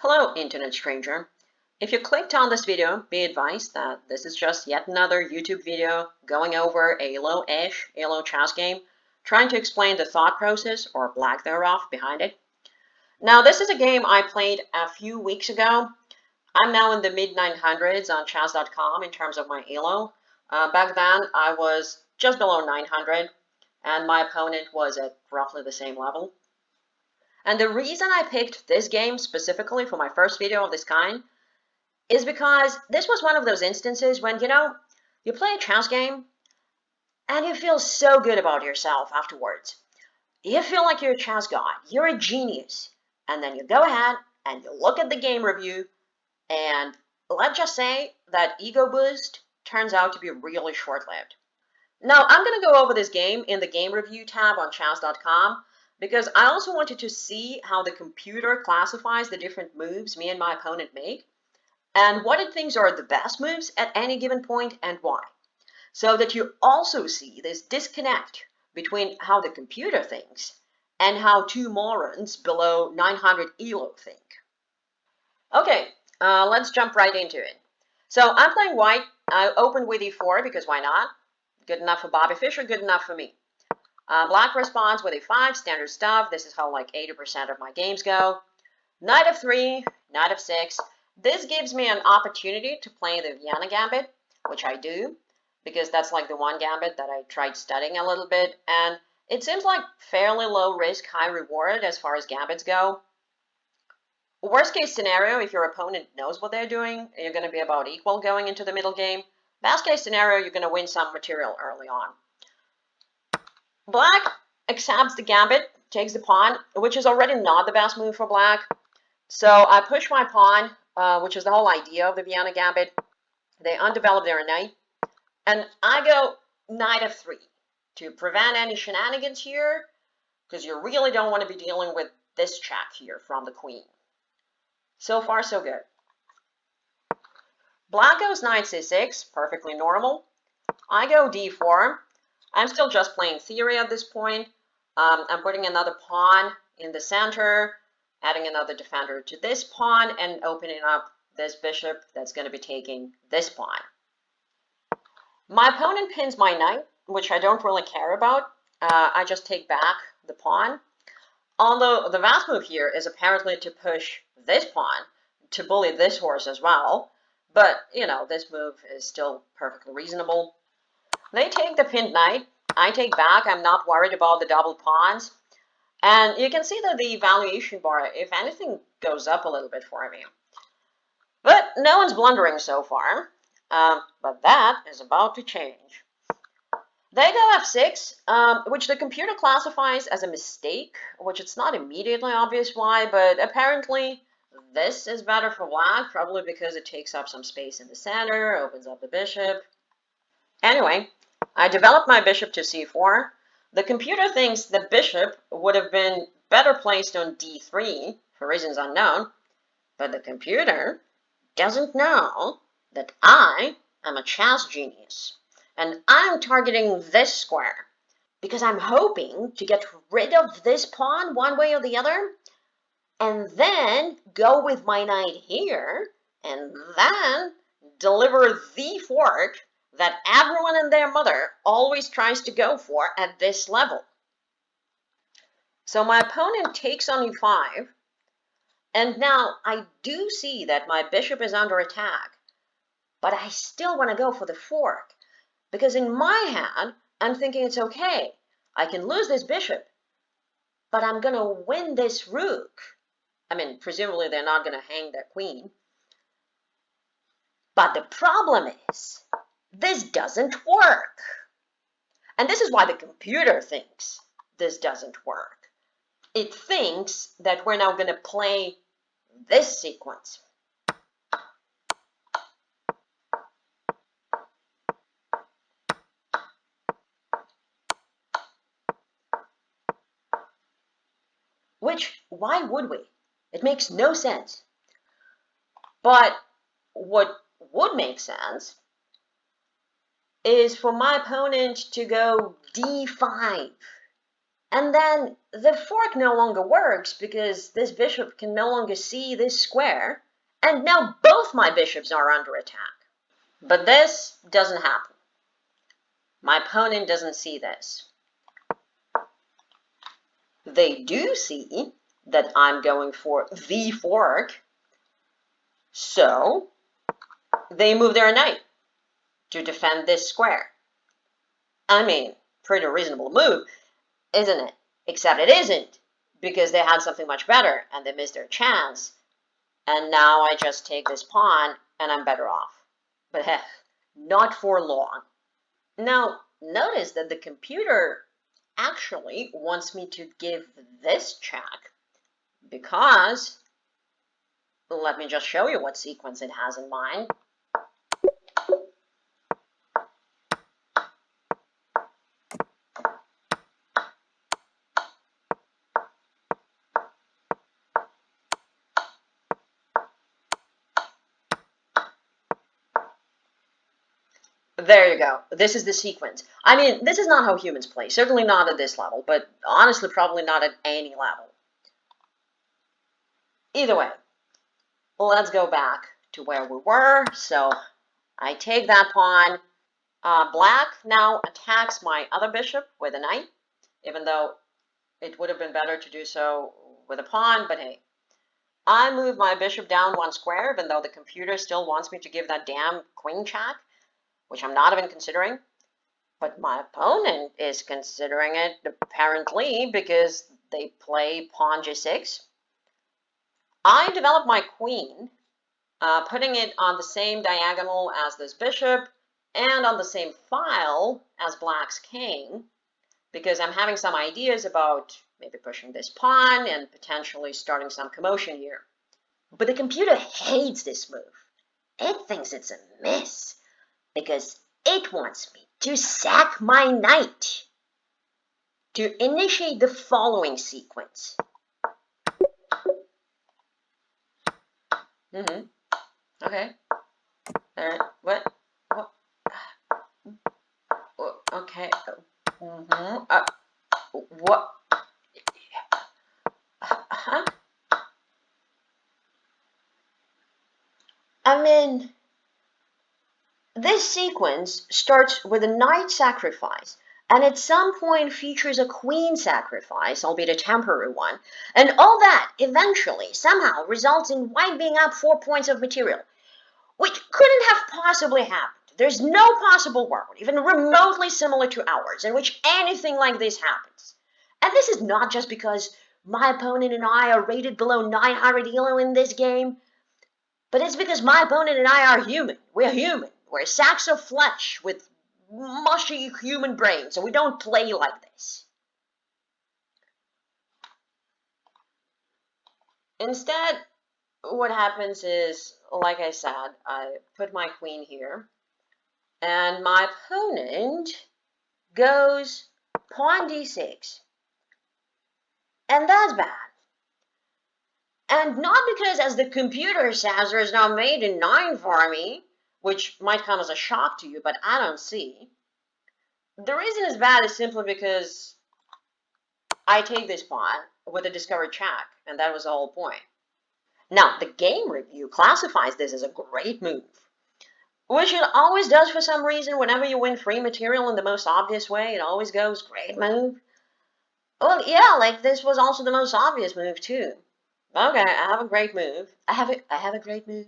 Hello, internet stranger. If you clicked on this video, be advised that this is just yet another YouTube video going over a low-ish ELO chess game, trying to explain the thought process or lack thereof behind it. Now, this is a game I played a few weeks ago. I'm now in the mid-900s on chess.com in terms of my ELO. Back then, I was just below 900, and my opponent was at roughly the same level. And the reason I picked this game specifically for my first video of this kind is because this was one of those instances when, you play a chess game and you feel so good about yourself afterwards. You feel like you're a chess god, you're a genius. And then you go ahead and you look at the game review, and let's just say that ego boost turns out to be really short-lived. Now, I'm going to go over this game in the game review tab on chess.com because I also wanted to see how the computer classifies the different moves me and my opponent make and what it thinks are the best moves at any given point and why. So that you also see this disconnect between how the computer thinks and how two morons below 900 ELO think. Okay, let's jump right into it. So I'm playing white. I opened with e4 because why not? Good enough for Bobby Fischer, good enough for me. Black responds with a5, standard stuff. This is how like 80% of my games go. Knight f3, knight f6. This gives me an opportunity to play the Vienna Gambit, which I do, because that's like the one gambit that I tried studying a little bit, and it seems like fairly low risk, high reward as far as gambits go. Worst case scenario, if your opponent knows what they're doing, you're going to be about equal going into the middle game. Best case scenario, you're going to win some material early on. Black accepts the gambit, takes the pawn, which is already not the best move for black. So I push my pawn, which is the whole idea of the Vienna Gambit. They undevelop their knight. And I go knight f3 to prevent any shenanigans here, because you really don't want to be dealing with this check here from the queen. So far, so good. Black goes knight c6, perfectly normal. I go d4. I'm still just playing theory at this point. I'm putting another pawn in the center, adding another defender to this pawn, and opening up this bishop that's going to be taking this pawn. My opponent pins my knight, which I don't really care about. I just take back the pawn. Although the vast move here is apparently to push this pawn, to bully this horse as well. But, this move is still perfectly reasonable. They take the pinned knight. I take back. I'm not worried about the double pawns. And you can see that the valuation bar, if anything, goes up a little bit for me. But no one's blundering so far. But that is about to change. They go f6, which the computer classifies as a mistake, which it's not immediately obvious why, but apparently this is better for black, probably because it takes up some space in the center, opens up the bishop. Anyway, I developed my bishop to c4. The computer thinks the bishop would have been better placed on d3 for reasons unknown, but the computer doesn't know that I am a chess genius, and I'm targeting this square because I'm hoping to get rid of this pawn one way or the other, and then go with my knight here, and then deliver the fork that everyone and their mother always tries to go for at this level. So my opponent takes on e5, and now I do see that my bishop is under attack, but I still want to go for the fork, because in my head, I'm thinking it's okay. I can lose this bishop, but I'm going to win this rook. I mean, presumably they're not going to hang their queen. But the problem is, this doesn't work. And this is why the computer thinks this doesn't work. It thinks that we're now going to play this sequence. Which, why would we? It makes no sense. But what would make sense is for my opponent to go d5. And then the fork no longer works because this bishop can no longer see this square, and now both my bishops are under attack. But this doesn't happen. My opponent doesn't see this. They do see that I'm going for the fork, so they move their knight to defend this square. I mean, pretty reasonable move, isn't it? Except it isn't, because they had something much better and they missed their chance. And now I just take this pawn and I'm better off. But heck, not for long. Now, notice that the computer actually wants me to give this check because, let me just show you what sequence it has in mind. There you go. This is the sequence. I mean, this is not how humans play. Certainly not at this level, but honestly, probably not at any level. Either way, let's go back to where we were. So I take that pawn. Black now attacks my other bishop with a knight, even though it would have been better to do so with a pawn, but hey. I move my bishop down one square, even though the computer still wants me to give that damn queen check, which I'm not even considering. But my opponent is considering it, apparently, because they play pawn g6. I develop my queen, putting it on the same diagonal as this bishop and on the same file as black's king, because I'm having some ideas about maybe pushing this pawn and potentially starting some commotion here. But the computer hates this move. It thinks it's a miss because it wants me to sack my knight to initiate the following sequence. Okay. All right. What? Okay. What? Huh? I mean, this sequence starts with a knight sacrifice, and at some point features a queen sacrifice, albeit a temporary one, and all that eventually somehow results in white being up 4 points of material, which couldn't have possibly happened. There's no possible world, even remotely similar to ours, in which anything like this happens. And this is not just because my opponent and I are rated below 900 ELO in this game, but it's because my opponent and I are human. We're human. We're sacks of flesh with mushy human brains, so we don't play like this. Instead, what happens is, like I said, I put my queen here, and my opponent goes pawn d6. And that's bad. And not because, as the computer says, there's no mate in 9 for me, which might come as a shock to you, but I don't see. The reason it's bad is simply because I take this pawn with a discovered check, and that was the whole point. Now, the game review classifies this as a great move, which it always does for some reason. Whenever you win free material in the most obvious way, it always goes, great move. Well, yeah, like this was also the most obvious move, too. Okay, I have a great move. I have a great move.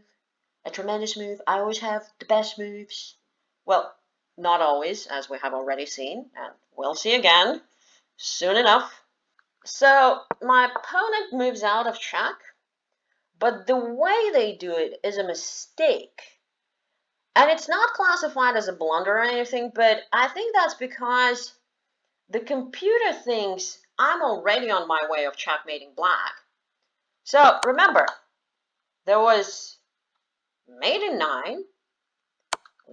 A tremendous move. I always have the best moves. Well, not always, as we have already seen, and we'll see again soon enough. So my opponent moves out of check, but the way they do it is a mistake. And it's not classified as a blunder or anything, but I think that's because the computer thinks I'm already on my way of checkmating black. So remember, there was mate in 9,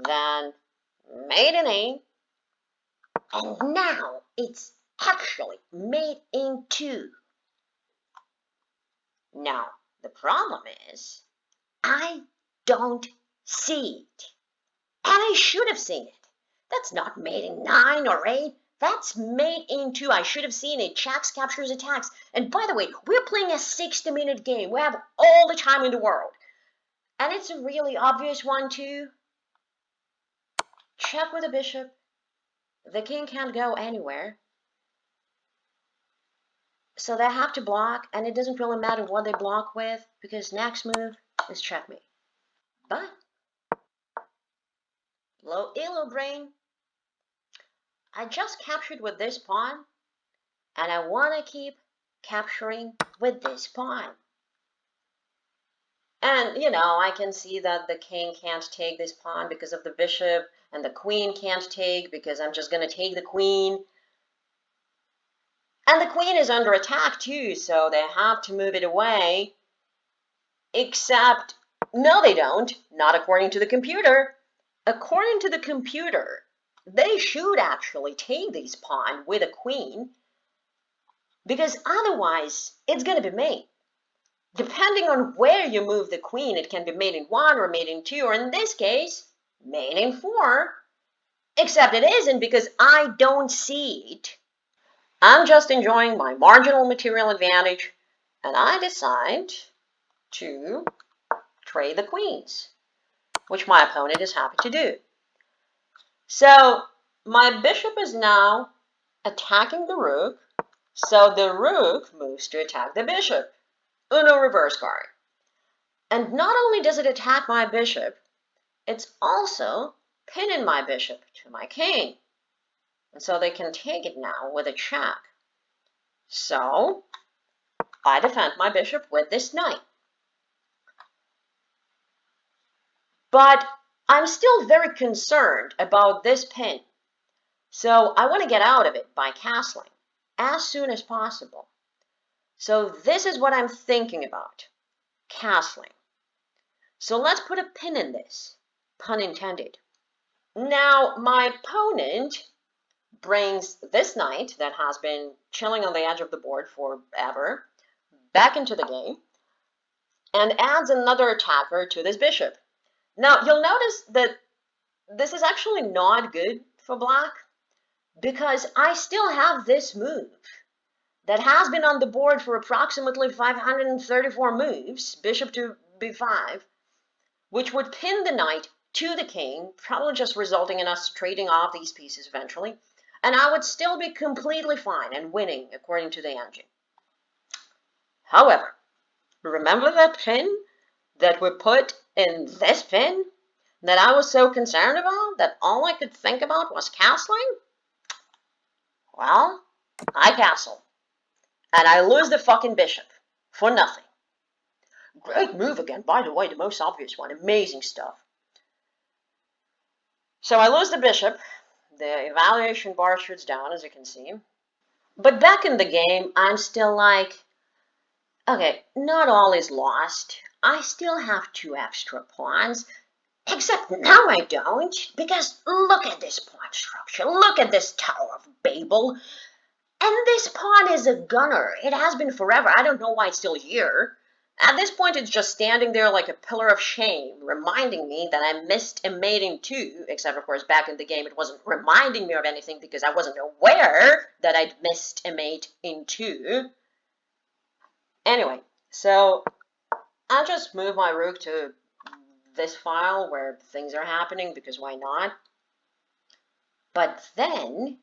then mate in 8, and now it's actually mate in 2. Now, the problem is, I don't see it. And I should have seen it. That's not mate in 9 or 8. That's mate into. I should have seen it. Checks, captures, attacks. And by the way, we're playing a 60-minute game. We have all the time in the world. And it's a really obvious one too. Check with the bishop. The king can't go anywhere. So they have to block, and it doesn't really matter what they block with, because next move is checkmate. But, low ELO brain, I just captured with this pawn, and I want to keep capturing with this pawn. And, you know, I can see that the king can't take this pawn because of the bishop, and the queen can't take because I'm just going to take the queen. And the queen is under attack too, so they have to move it away. Except, no they don't, not according to the computer. According to the computer, they should actually take this pawn with a queen, because otherwise it's going to be mate. Depending on where you move the queen, it can be mate in 1 or mate in 2, or in this case, mate in 4. Except it isn't because I don't see it. I'm just enjoying my marginal material advantage, and I decide to trade the queens, which my opponent is happy to do. So my bishop is now attacking the rook, so the rook moves to attack the bishop. Uno reverse card. And not only does it attack my bishop, it's also pinning my bishop to my king. And so they can take it now with a check. So I defend my bishop with this knight. But I'm still very concerned about this pin. So I want to get out of it by castling as soon as possible. So this is what I'm thinking about, castling. So let's put a pin in this, pun intended. Now my opponent brings this knight that has been chilling on the edge of the board forever back into the game and adds another attacker to this bishop. Now you'll notice that this is actually not good for black because I still have this move that has been on the board for approximately 534 moves, bishop to b5, which would pin the knight to the king, probably just resulting in us trading off these pieces eventually, and I would still be completely fine and winning according to the engine. However, remember that pin that we put in this pin that I was so concerned about that all I could think about was castling? Well, I castle. And I lose the fucking bishop for nothing. Great move again, by the way, the most obvious one. Amazing stuff. So I lose the bishop. The evaluation bar shoots down, as you can see. But back in the game, I'm still like, okay, not all is lost. I still have 2 extra pawns. Except now I don't, because look at this pawn structure. Look at this Tower of Babel. And this pawn is a gunner. It has been forever. I don't know why it's still here. At this point, it's just standing there like a pillar of shame, reminding me that I missed a mate in 2, except, of course, back in the game, it wasn't reminding me of anything because I wasn't aware that I'd missed a mate in 2. Anyway, so I'll just move my rook to this file where things are happening, because why not? But then,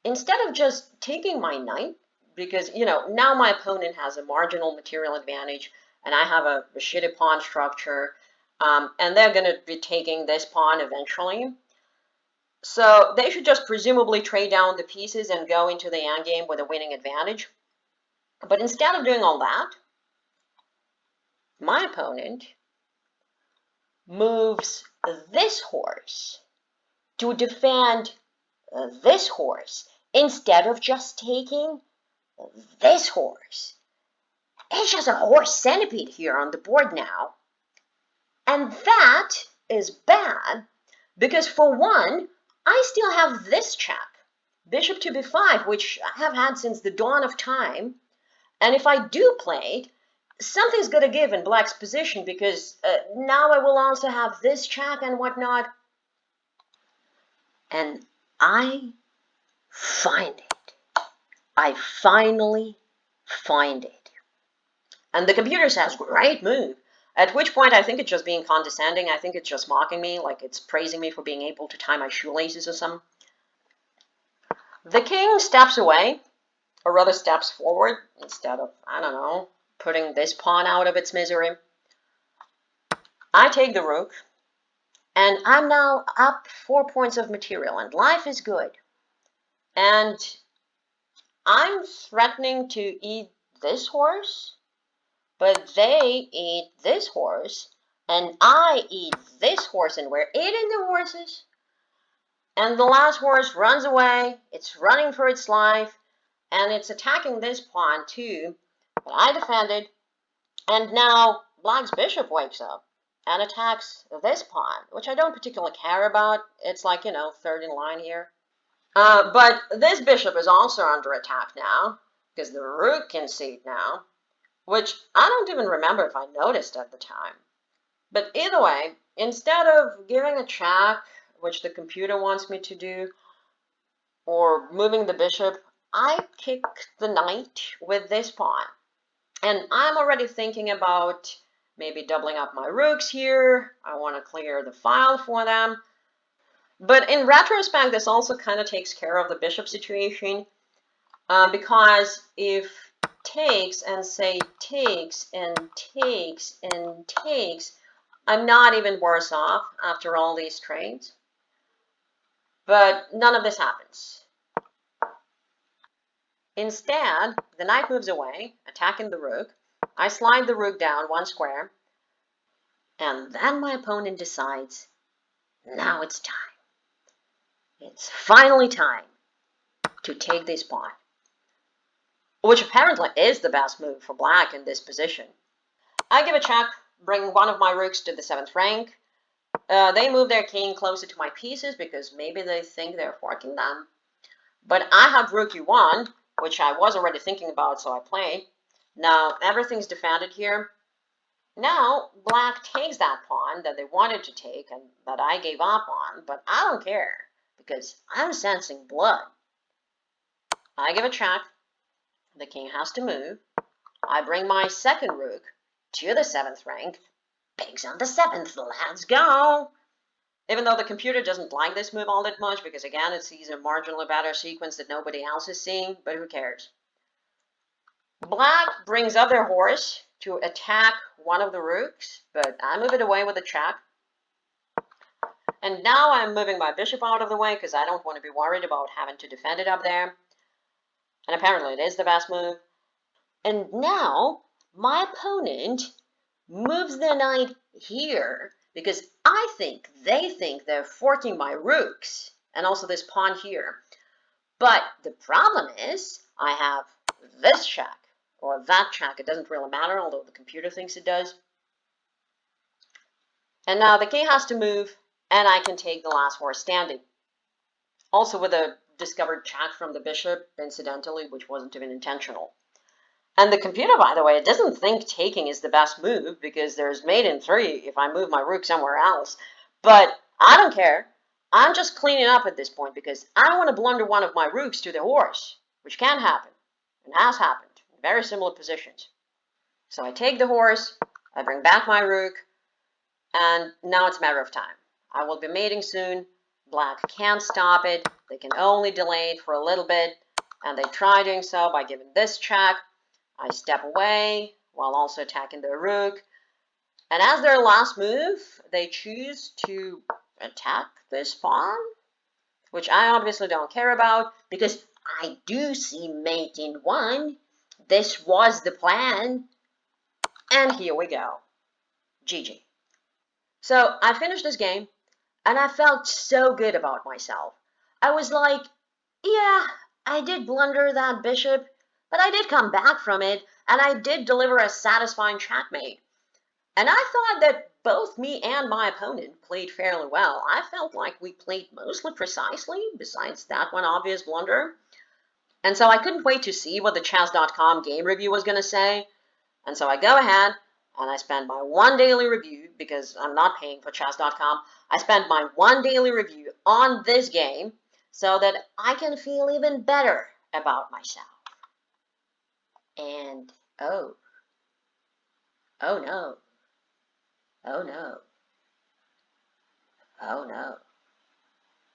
instead of just taking my knight, because, you know, now my opponent has a marginal material advantage, and I have a shitty pawn structure, and they're going to be taking this pawn eventually. So they should just presumably trade down the pieces and go into the endgame with a winning advantage. But instead of doing all that, my opponent moves this horse to defend this horse instead of just taking this horse. It's just a horse centipede here on the board now. And that is bad because, for one, I still have this check, bishop to b5, which I have had since the dawn of time. And if I do play it, something's going to give in black's position because now I will also have this check and whatnot. And I find it. I finally find it. And the computer says, great move. At which point I think it's just being condescending. I think it's just mocking me, like it's praising me for being able to tie my shoelaces or something. The king steps away, or rather steps forward, instead of, I don't know, putting this pawn out of its misery. I take the rook, and I'm now up 4 points of material, and life is good. And I'm threatening to eat this horse, but they eat this horse, and I eat this horse, and we're eating the horses. And the last horse runs away, it's running for its life, and it's attacking this pawn too, but I defended, and now black's bishop wakes up and attacks this pawn, which I don't particularly care about. It's like, third in line here. But this bishop is also under attack now, because the rook can see it now, which I don't even remember if I noticed at the time. But either way, instead of giving a check, which the computer wants me to do, or moving the bishop, I kick the knight with this pawn. And I'm already thinking about maybe doubling up my rooks here. I want to clear the file for them. But in retrospect, this also kind of takes care of the bishop situation. Because if takes and say takes and takes and takes, I'm not even worse off after all these trades. But none of this happens. Instead, the knight moves away, attacking the rook. I slide the rook down 1 square. And then my opponent decides, now it's time. It's finally time to take this pawn. Which apparently is the best move for black in this position. I give a check, bring one of my rooks to the 7th rank. They move their king closer to my pieces because maybe they think they're forking them. But I have rook e1, which I was already thinking about, so I played. Now everything's defended here. Now black takes that pawn that they wanted to take and that I gave up on, but I don't care because I'm sensing blood. I give a check. The king has to move. I bring my 2nd rook to the 7th rank. Pigs on the 7th, let's go! Even though the computer doesn't like this move all that much, because again, it sees a marginally better sequence that nobody else is seeing, but who cares? Black brings up their horse to attack one of the rooks, but I move it away with a check. And now I'm moving my bishop out of the way because I don't want to be worried about having to defend it up there. And apparently it is the best move. And now my opponent moves their knight here because they think they're forking my rooks and also this pawn here. But the problem is I have this check or that check. It doesn't really matter, although the computer thinks it does. And now the king has to move and I can take the last horse standing. Also with a discovered check from the bishop, incidentally, which wasn't even intentional. And the computer, by the way, it doesn't think taking is the best move because there's mate in 3 if I move my rook somewhere else. But I don't care. I'm just cleaning up at this point because I don't want to blunder one of my rooks to the horse, which can happen and has happened in very similar positions. So I take the horse, I bring back my rook, and now it's a matter of time. I will be mating soon. Black can't stop it. They can only delay it for a little bit, and they try doing so by giving this check. I step away while also attacking their rook. And as their last move, they choose to attack this pawn, which I obviously don't care about because I do see mate in 1. This was the plan. And here we go. GG. So I finished this game, and I felt so good about myself. I was like, yeah, I did blunder that bishop, but I did come back from it, and I did deliver a satisfying checkmate. And I thought that both me and my opponent played fairly well. I felt like we played mostly precisely, besides that one obvious blunder. And so I couldn't wait to see what the chess.com game review was going to say. And so I go ahead, and I spend my 1 daily review, because I'm not paying for chess.com. I spent my 1 daily review on this game, so that I can feel even better about myself. And oh no, oh no, oh no.